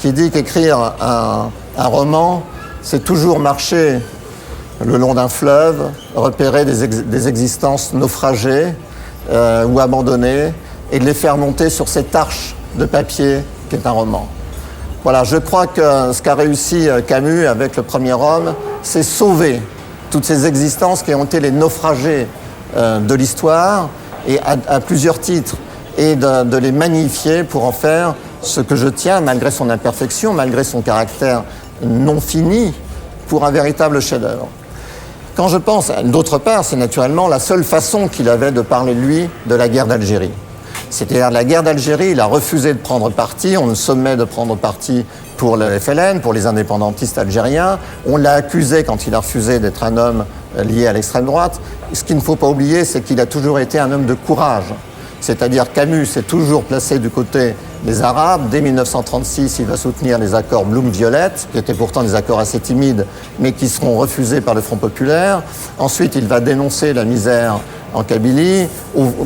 qui dit qu'écrire un roman, c'est toujours marcher le long d'un fleuve, repérer des existences naufragées ou abandonnées, et de les faire monter sur cette arche de papier qui est un roman. Voilà, je crois que ce qu'a réussi Camus avec le premier homme, c'est sauver toutes ces existences qui ont été les naufragés de l'histoire, et à plusieurs titres, et de les magnifier pour en faire ce que je tiens, malgré son imperfection, malgré son caractère non fini, pour un véritable chef-d'œuvre. Quand je pense, d'autre part, c'est naturellement la seule façon qu'il avait de parler, lui, de la guerre d'Algérie. C'est-à-dire la guerre d'Algérie, il a refusé de prendre parti, on le sommait de prendre parti pour le FLN, pour les indépendantistes algériens. On l'a accusé, quand il a refusé, d'être un homme lié à l'extrême droite. Ce qu'il ne faut pas oublier, c'est qu'il a toujours été un homme de courage. C'est-à-dire Camus s'est toujours placé du côté des Arabes. Dès 1936, il va soutenir les accords Blum-Violette, qui étaient pourtant des accords assez timides, mais qui seront refusés par le Front populaire. Ensuite, il va dénoncer la misère en Kabylie.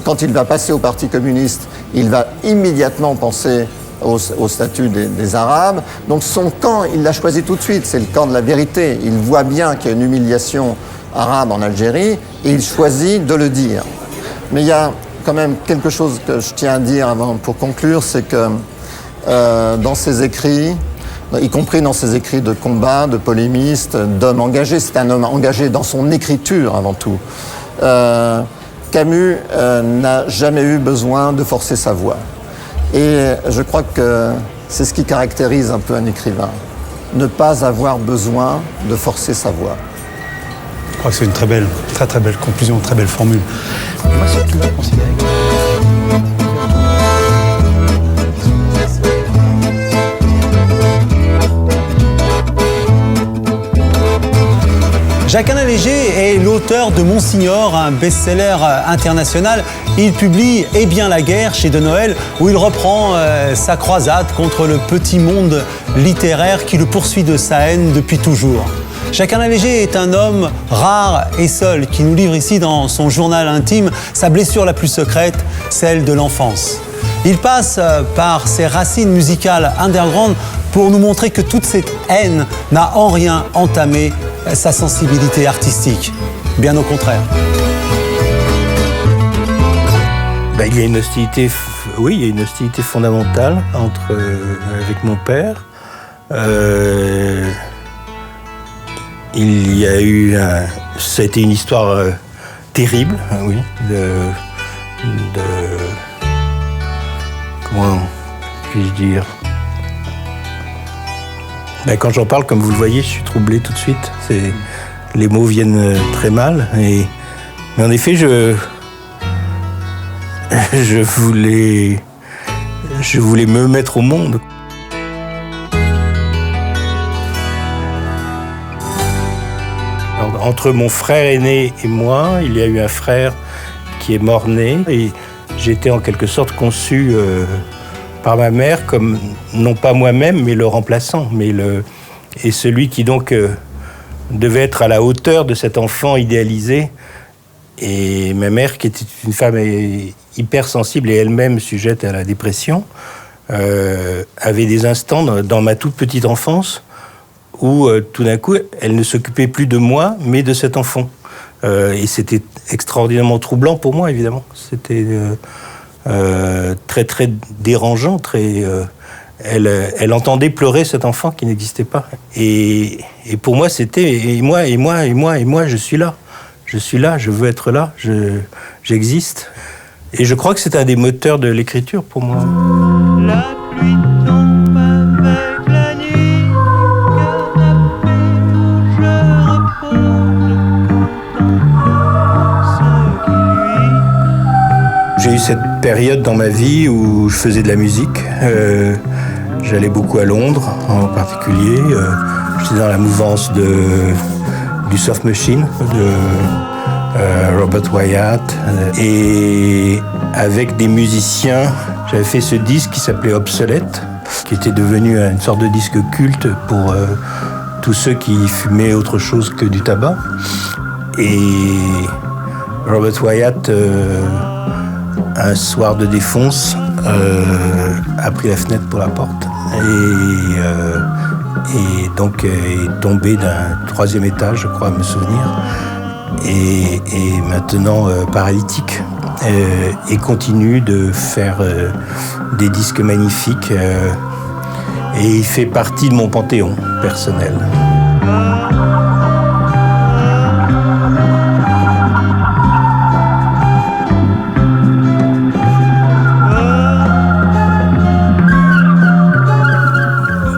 Quand il va passer au Parti communiste, il va immédiatement penser au statut des Arabes. Donc son camp, il l'a choisi tout de suite, c'est le camp de la vérité. Il voit bien qu'il y a une humiliation arabe en Algérie et il choisit de le dire. Mais il y a quand même quelque chose que je tiens à dire pour conclure, c'est que dans ses écrits, y compris dans ses écrits de combat, de polémiste, d'homme engagé, c'est un homme engagé dans son écriture avant tout. Camus n'a jamais eu besoin de forcer sa voix. Et je crois que c'est ce qui caractérise un peu un écrivain. Ne pas avoir besoin de forcer sa voix. Je crois que c'est une très belle conclusion, une très belle formule. Moi, c'est toujours considéré Jacques-Alain Léger est l'auteur de Monsignor, un best-seller international. Il publie Eh bien la guerre chez De Noël, où il reprend sa croisade contre le petit monde littéraire qui le poursuit de sa haine depuis toujours. Jacques-Alain Léger est un homme rare et seul qui nous livre ici dans son journal intime sa blessure la plus secrète, celle de l'enfance. Il passe par ses racines musicales underground pour nous montrer que toute cette haine n'a en rien entamé sa sensibilité artistique. Bien au contraire. Il y a une hostilité, oui, il y a une hostilité fondamentale avec mon père. Il y a eu, ça a été une histoire terrible, oui, comment puis-je dire? Quand j'en parle, comme vous le voyez, je suis troublé tout de suite. Les mots viennent très mal. Mais en effet, je voulais me mettre au monde. Alors, entre mon frère aîné et moi, il y a eu un frère qui est mort-né. Et j'ai été en quelque sorte conçu par ma mère comme, non pas moi-même, mais le remplaçant. Et celui qui donc devait être à la hauteur de cet enfant idéalisé. Et ma mère, qui était une femme hypersensible et elle-même sujette à la dépression, avait des instants dans ma toute petite enfance où tout d'un coup, elle ne s'occupait plus de moi, mais de cet enfant. Et c'était extraordinairement troublant pour moi, évidemment. C'était très, très dérangeant. Elle entendait pleurer cet enfant qui n'existait pas. Et pour moi, c'était et moi, je suis là. Je suis là, je veux être là, j'existe. Et je crois que c'est un des moteurs de l'écriture pour moi. La pluie tombe avec la nuit, je repose J'ai eu cette période dans ma vie où je faisais de la musique. J'allais beaucoup à Londres, en particulier. J'étais dans la mouvance du Soft Machine, de Robert Wyatt. Et avec des musiciens, j'avais fait ce disque qui s'appelait Obsolète, qui était devenu une sorte de disque culte pour tous ceux qui fumaient autre chose que du tabac. Et Robert Wyatt, un soir de défonce, a pris la fenêtre pour la porte et donc est tombé d'un 3e étage, je crois me souvenir, et maintenant paralytique, et continue de faire des disques magnifiques, et il fait partie de mon panthéon personnel.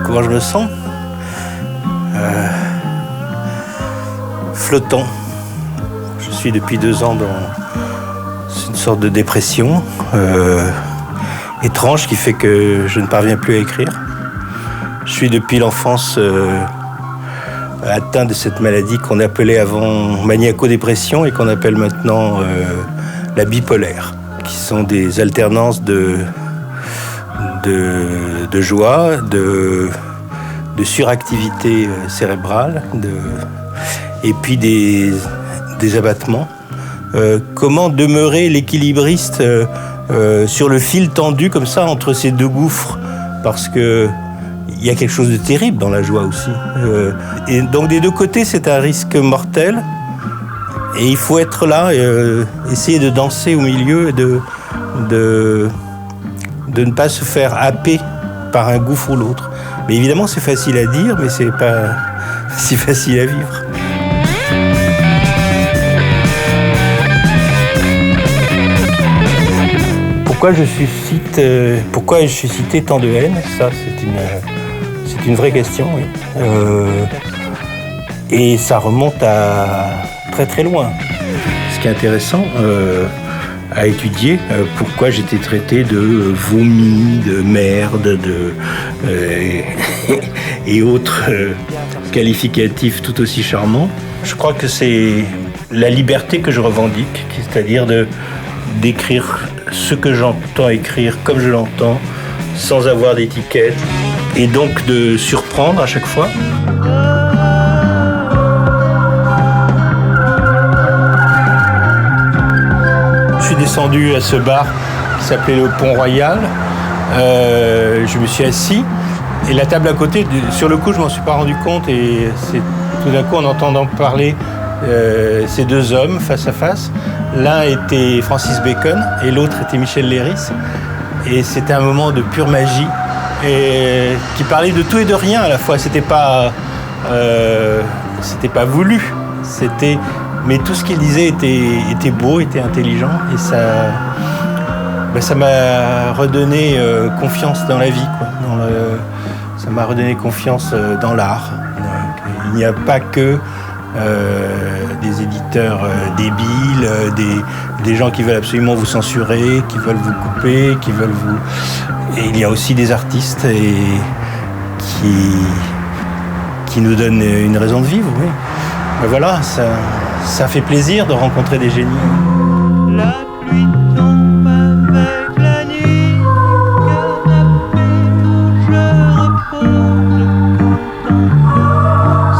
Comment je me sens ? Flottant. Je suis depuis 2 ans dans une sorte de dépression étrange qui fait que je ne parviens plus à écrire. Je suis depuis l'enfance atteint de cette maladie qu'on appelait avant maniaco-dépression et qu'on appelle maintenant la bipolaire, qui sont des alternances de joie, de suractivité cérébrale, et puis des abattements. Comment demeurer l'équilibriste sur le fil tendu comme ça entre ces 2 gouffres, parce que il y a quelque chose de terrible dans la joie aussi. Et donc des 2 côtés, c'est un risque mortel. Et il faut être là, essayer de danser au milieu, de ne pas se faire happer par un gouffre ou l'autre. Mais évidemment, c'est facile à dire, mais c'est pas si facile à vivre. Pourquoi je suscitais tant de haine ? Ça, c'est une vraie question, oui. Et ça remonte à très très loin. Ce qui est intéressant à étudier, pourquoi j'étais traité de vomi, de merde, et autres qualificatifs tout aussi charmants. Je crois que c'est la liberté que je revendique, c'est-à-dire d'écrire ce que j'entends écrire comme je l'entends, sans avoir d'étiquette, et donc de surprendre à chaque fois. Je suis descendu à ce bar qui s'appelait le Pont Royal. Je me suis assis, et la table à côté, sur le coup je m'en suis pas rendu compte, et c'est tout d'un coup en entendant parler ces 2 hommes face à face. L'un était Francis Bacon et l'autre était Michel Léris. Et c'était un moment de pure magie, et qui parlait de tout et de rien à la fois. C'était pas voulu. Mais tout ce qu'il disait était beau, était intelligent, et ça m'a redonné confiance dans la vie, quoi. Ça m'a redonné confiance dans l'art. Il n'y a pas que des éditeurs débiles, des gens qui veulent absolument vous censurer, qui veulent vous couper, Et il y a aussi des artistes qui nous donnent une raison de vivre, oui. Mais voilà, ça fait plaisir de rencontrer des génies. La pluie tombe avec la nuit, que n'importe, je repose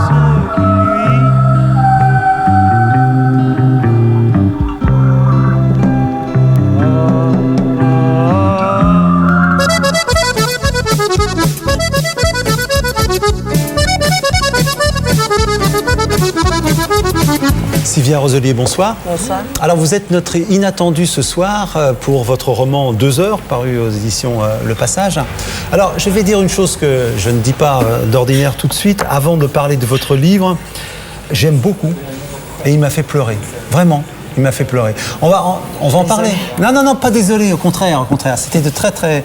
ce qui Sylvia Roselier, bonsoir. Bonsoir. Alors vous êtes notre inattendu ce soir pour votre roman 2 heures, paru aux éditions Le Passage. Alors je vais dire une chose que je ne dis pas d'ordinaire tout de suite. Avant de parler de votre livre, j'aime beaucoup et il m'a fait pleurer. Vraiment, il m'a fait pleurer. On va en parler. Non, pas désolé, au contraire. C'était de très très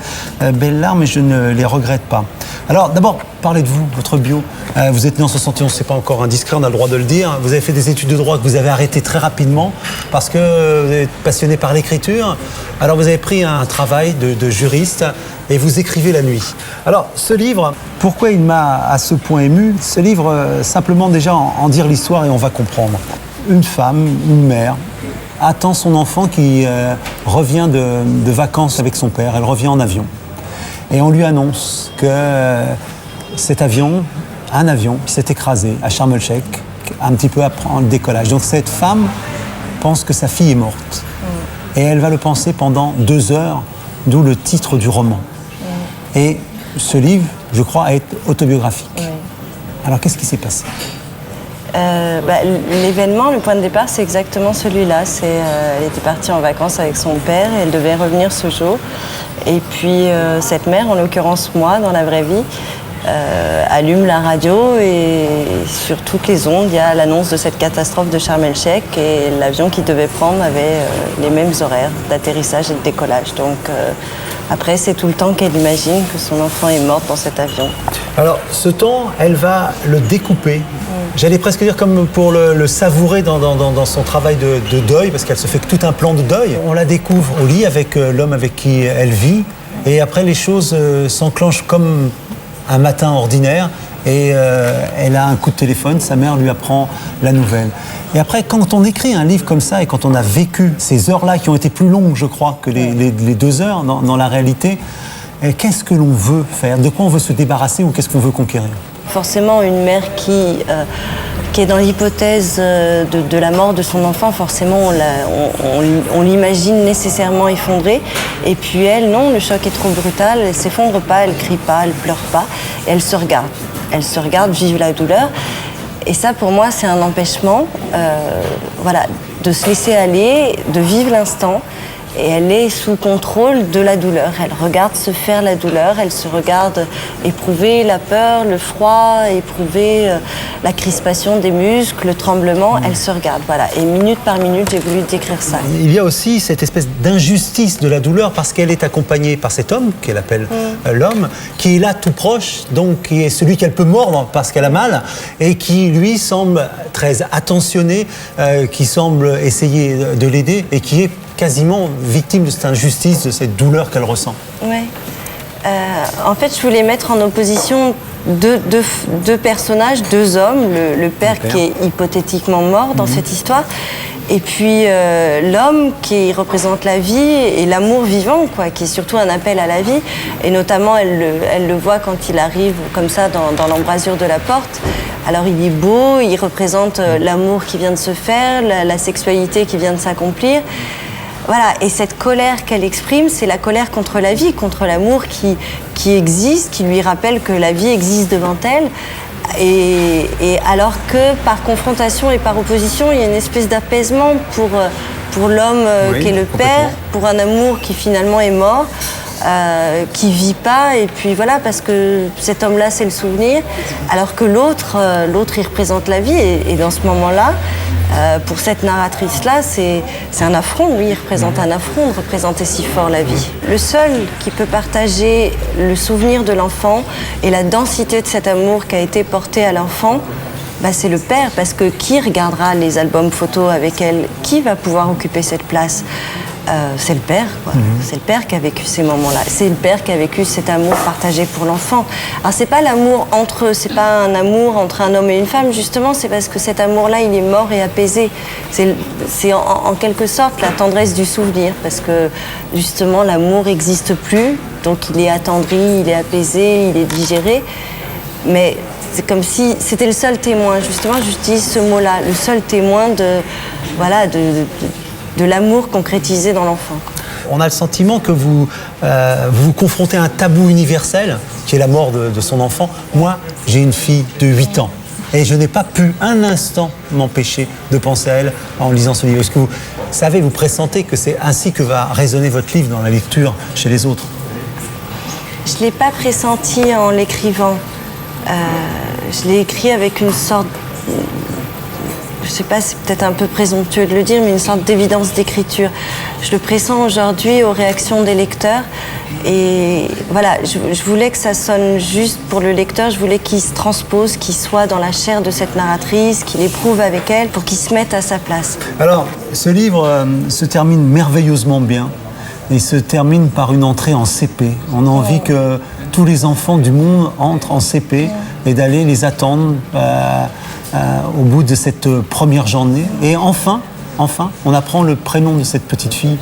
belles larmes et je ne les regrette pas. Alors d'abord, parlez de vous, votre bio. Vous êtes né en 71, c'est pas encore indiscret, on a le droit de le dire. Vous avez fait des études de droit que vous avez arrêtées très rapidement parce que vous êtes passionné par l'écriture. Alors vous avez pris un travail de juriste et vous écrivez la nuit. Alors ce livre, pourquoi il m'a à ce point ému ? Ce livre, simplement déjà en dire l'histoire et on va comprendre. Une femme, une mère, attend son enfant qui revient de vacances avec son père. Elle revient en avion. Et on lui annonce que cet avion, un avion qui s'est écrasé à Sharm el-Sheikh, un petit peu après le décollage. Donc cette femme pense que sa fille est morte. Et elle va le penser pendant 2 heures, d'où le titre du roman. Et ce livre, je crois, est autobiographique. Alors qu'est-ce qui s'est passé ? L'événement, le point de départ, c'est exactement celui-là. Elle était partie en vacances avec son père et elle devait revenir ce jour. Et puis cette mère, en l'occurrence moi, dans la vraie vie, allume la radio et sur toutes les ondes, il y a l'annonce de cette catastrophe de Sharm el-Sheikh et l'avion qu'il devait prendre avait les mêmes horaires d'atterrissage et de décollage. Donc après, c'est tout le temps qu'elle imagine que son enfant est mort dans cet avion. Alors, ce temps, elle va le découper. J'allais presque dire comme pour le savourer dans son travail de deuil, parce qu'elle se fait tout un plan de deuil. On la découvre au lit avec l'homme avec qui elle vit. Et après, les choses s'enclenchent comme un matin ordinaire. Et elle a un coup de téléphone, sa mère lui apprend la nouvelle. Et après, quand on écrit un livre comme ça et quand on a vécu ces heures-là qui ont été plus longues, je crois, que les 2 heures dans la réalité, qu'est-ce que l'on veut faire ? De quoi on veut se débarrasser ou qu'est-ce qu'on veut conquérir ? Forcément, une mère qui est dans l'hypothèse de la mort de son enfant, forcément, on l'imagine nécessairement effondrée. Et puis elle, non, le choc est trop brutal, elle s'effondre pas, elle crie pas, elle pleure pas, et elle se regarde. Elle se regarde vivre la douleur. Et ça, pour moi, c'est un empêchement, de se laisser aller, de vivre l'instant. Et elle est sous contrôle de la douleur. Elle regarde se faire la douleur, elle se regarde éprouver la peur, le froid, éprouver la crispation des muscles, le tremblement. Elle se regarde, voilà. Et minute par minute, j'ai voulu décrire ça. Il y a aussi cette espèce d'injustice de la douleur parce qu'elle est accompagnée par cet homme, qu'elle appelle l'homme, qui est là tout proche, donc qui est celui qu'elle peut mordre parce qu'elle a mal, et qui, lui, semble très attentionné, qui semble essayer de l'aider et qui est quasiment victime de cette injustice, de cette douleur qu'elle ressent. Ouais. En fait, je voulais mettre en opposition deux personnages, 2 hommes, le père qui est hypothétiquement mort dans cette histoire, et puis l'homme qui représente la vie et l'amour vivant, quoi, qui est surtout un appel à la vie. Et notamment, elle le voit quand il arrive comme ça dans l'embrasure de la porte. Alors il est beau, il représente l'amour qui vient de se faire, la sexualité qui vient de s'accomplir. Voilà, et cette colère qu'elle exprime, c'est la colère contre la vie, contre l'amour qui existe, qui lui rappelle que la vie existe devant elle. Et alors que par confrontation et par opposition, il y a une espèce d'apaisement pour l'homme qui est le père, pour un amour qui finalement est mort, qui vit pas. Et puis voilà, parce que cet homme-là, c'est le souvenir, alors que l'autre, il représente la vie. Et dans ce moment-là, pour cette narratrice-là, c'est un affront, oui, il représente un affront de représenter si fort la vie. Le seul qui peut partager le souvenir de l'enfant et la densité de cet amour qui a été porté à l'enfant, c'est le père, parce que qui regardera les albums photos avec elle ? Qui va pouvoir occuper cette place ? C'est le père, quoi. C'est le père qui a vécu ces moments-là. C'est le père qui a vécu cet amour partagé pour l'enfant. Alors c'est pas l'amour entre eux, c'est pas un amour entre un homme et une femme, justement, c'est parce que cet amour-là, il est mort et apaisé. C'est en quelque sorte la tendresse du souvenir, parce que justement l'amour n'existe plus, donc il est attendri, il est apaisé, il est digéré. Mais c'est comme si c'était le seul témoin, justement, j'utilise ce mot-là, le seul témoin de l'amour concrétisé dans l'enfant. On a le sentiment que vous vous confrontez à un tabou universel, qui est la mort de son enfant. Moi, j'ai une fille de 8 ans. Et je n'ai pas pu un instant m'empêcher de penser à elle en lisant ce livre. Est-ce que vous savez, vous pressentez que c'est ainsi que va résonner votre livre dans la lecture chez les autres ? Je ne l'ai pas pressenti en l'écrivant. Je l'ai écrit avec une sorte... Je ne sais pas, c'est peut-être un peu présomptueux de le dire, mais une sorte d'évidence d'écriture. Je le pressens aujourd'hui aux réactions des lecteurs. Et voilà, je voulais que ça sonne juste pour le lecteur. Je voulais qu'il se transpose, qu'il soit dans la chair de cette narratrice, qu'il éprouve avec elle, pour qu'il se mette à sa place. Alors, ce livre se termine merveilleusement bien. Il se termine par une entrée en CP. On a envie que tous les enfants du monde entrent en CP et d'aller les attendre au bout de cette première journée. Et enfin, on apprend le prénom de cette petite fille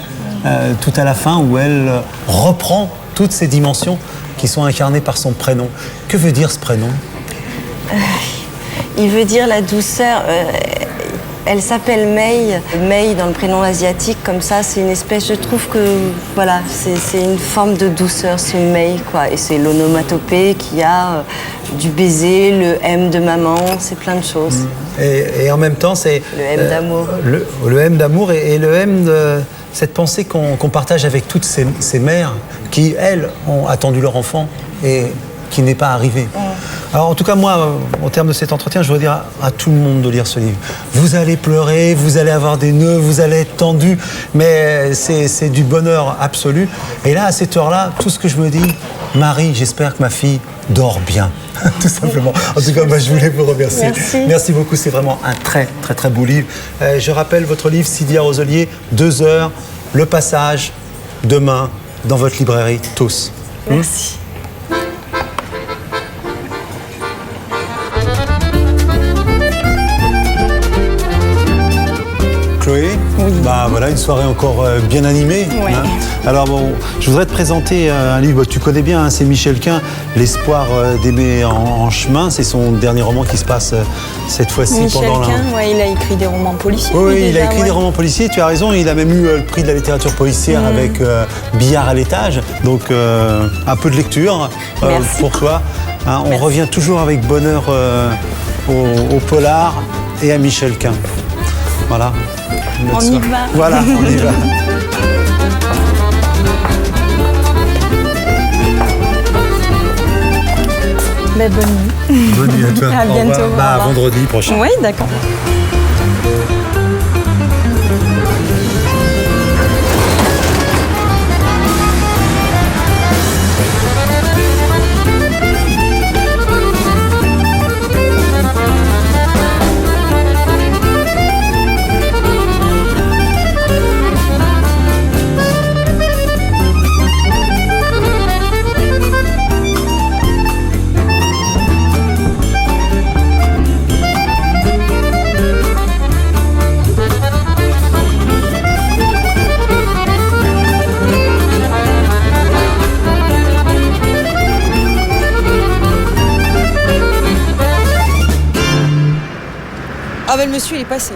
tout à la fin, où elle reprend toutes ces dimensions qui sont incarnées par son prénom. Que veut dire ce prénom ? Il veut dire la douceur. Elle s'appelle Mei. Mei dans le prénom asiatique, comme ça, c'est une espèce, je trouve que, voilà, c'est une forme de douceur, ce Mei, quoi. Et c'est l'onomatopée qui a du baiser, le M de maman, c'est plein de choses. Et en même temps, c'est... Le M d'amour. Le M d'amour et le M de cette pensée qu'on partage avec toutes ces mères qui, elles, ont attendu leur enfant et qui n'est pas arrivé. Alors en tout cas, moi, au terme de cet entretien, je voudrais dire à tout le monde de lire ce livre. Vous allez pleurer, vous allez avoir des nœuds, vous allez être tendu, mais c'est du bonheur absolu. Et là, à cette heure-là, tout ce que je me dis, Marie, j'espère que ma fille dort bien, tout simplement. En tout cas, je voulais vous remercier. Merci beaucoup, c'est vraiment un très, très, très beau livre. Je rappelle votre livre, Sylvia Roselier, 2 heures, le passage, demain, dans votre librairie, tous. Merci. Chloé, voilà, une soirée encore bien animée. Oui. Hein. Alors bon, je voudrais te présenter un livre que tu connais bien, hein, c'est Michel Quint, L'espoir d'aimer en chemin. C'est son dernier roman qui se passe cette fois-ci pendant Michel Quint, il a écrit des romans policiers. Oui, il a écrit des romans policiers, tu as raison. Il a même eu le prix de la littérature policière avec Billard à l'étage. Donc un peu de lecture pour toi. Hein, on revient toujours avec bonheur au polar et à Michel Quint. Voilà. On y va. Voilà, on y va. Bonne nuit. Bonne nuit à toi. À bientôt. Au revoir. À vendredi prochain. Oui, d'accord. Ah ben le monsieur il est passé.